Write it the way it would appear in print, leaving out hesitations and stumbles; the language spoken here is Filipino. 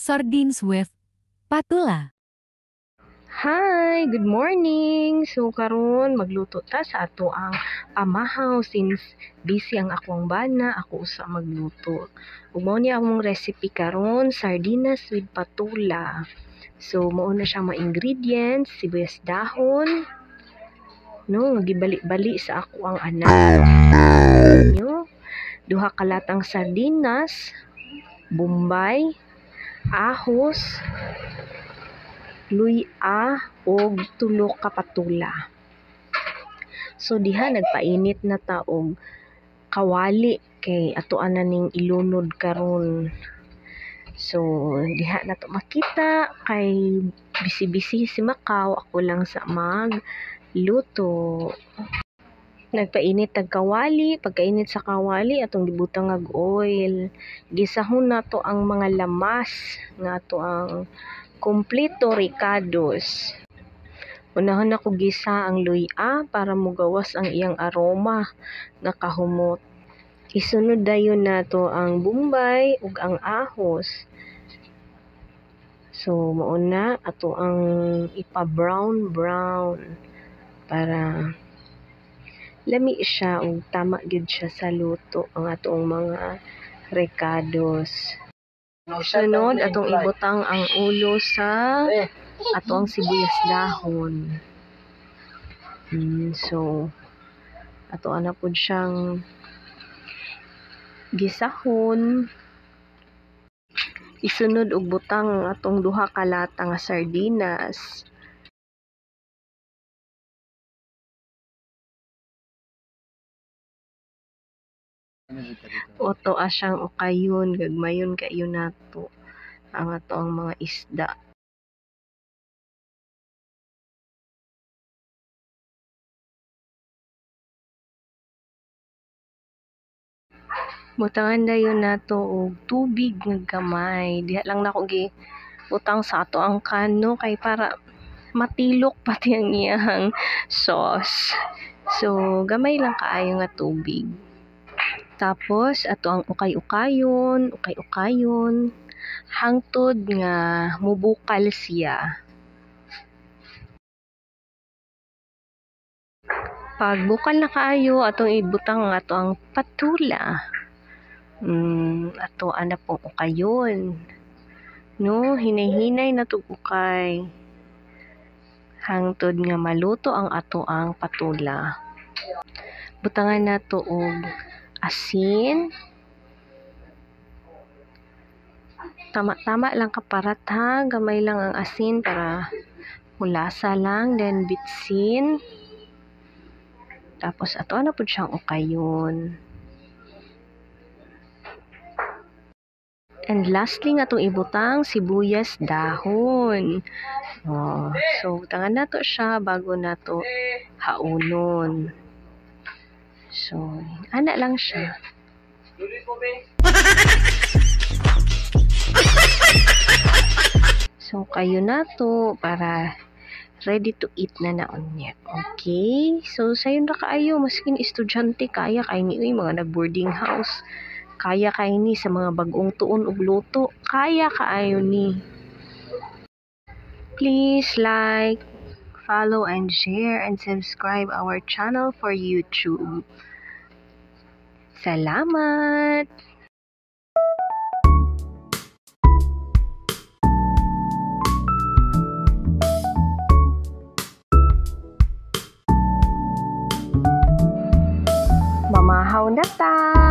Sardines with patula. Hi, good morning. So karon magluto ta sa ato ang pamahaw since busy ang akong bana, ako usa magluto. Ug mao ni among recipe karon, sardinas with patula. So mao na siya mga ingredients, sibuyas dahon, no, gibali-bali sa ako ang anak. Nyo, duha ka latang sardinas, bombay, ahos, luya og tulo ka patula. So diha nagpainit na ta og kawali kay atoan na ning ilunod karon. So diha na to makita kay bisi-bisi si Macau, ako lang sa magluto. Nagpainit tag kawali, pagkainit sa kawali atong gibutang og oil. Gisahon na to ang mga lamas nga ato ang kompleto ricados. Unahon na ko gisa ang luya para mugawas ang iyang aroma nga kahumot. Isunod dayon nato ang bombay ug ang ahos. So mao na ato ang ipa-brown para lami siya ug tama gyud siya sa luto ang atong mga ricados. Sunod, atong ibutang ang ulo sa atong sibuyas dahon. So, ato na po siyang gisahon. Isunod og butang ang atong duha ka lata nga sardinas. Oto asyang ukayon, gagmayon kayo nato ang ato ang mga isda. Butangan dayon nato og tubig nga gamay. Diha lang nako gi butang sa ato ang kano kay para matilok pati ang iyang sauce. So gamay lang kaayo nga tubig. Tapos ato ang ukay-ukayon hangtod nga mubukal siya. Pag bukal na kaayo atong ibutang ang ato ang patula. Ato ana pong ukayon. No, hinay-hinay na tug ukay. Hangtod nga maluto ang ato ang patula. Butangan nato og asin. Tama-tama lang kaparat ha. Gamay lang ang asin para mulasa lang. Then bitsin. Tapos ato na po siyang ukayon. And lastly nga itong ibutang sibuyas dahon. So butangan nato siya bago nato haunon. So, ana lang siya. So, kayo na to para ready to eat na naon niya. Okay? So, sayo na kaayo. Maskin estudyante, kaya kayo ni mga nag-boarding house. Kaya kayo ni sa mga bagong tuon ug luto. Kaya kaayo ni. Please like, follow and share and subscribe our channel for YouTube. Salamat! Mamahaw na ta!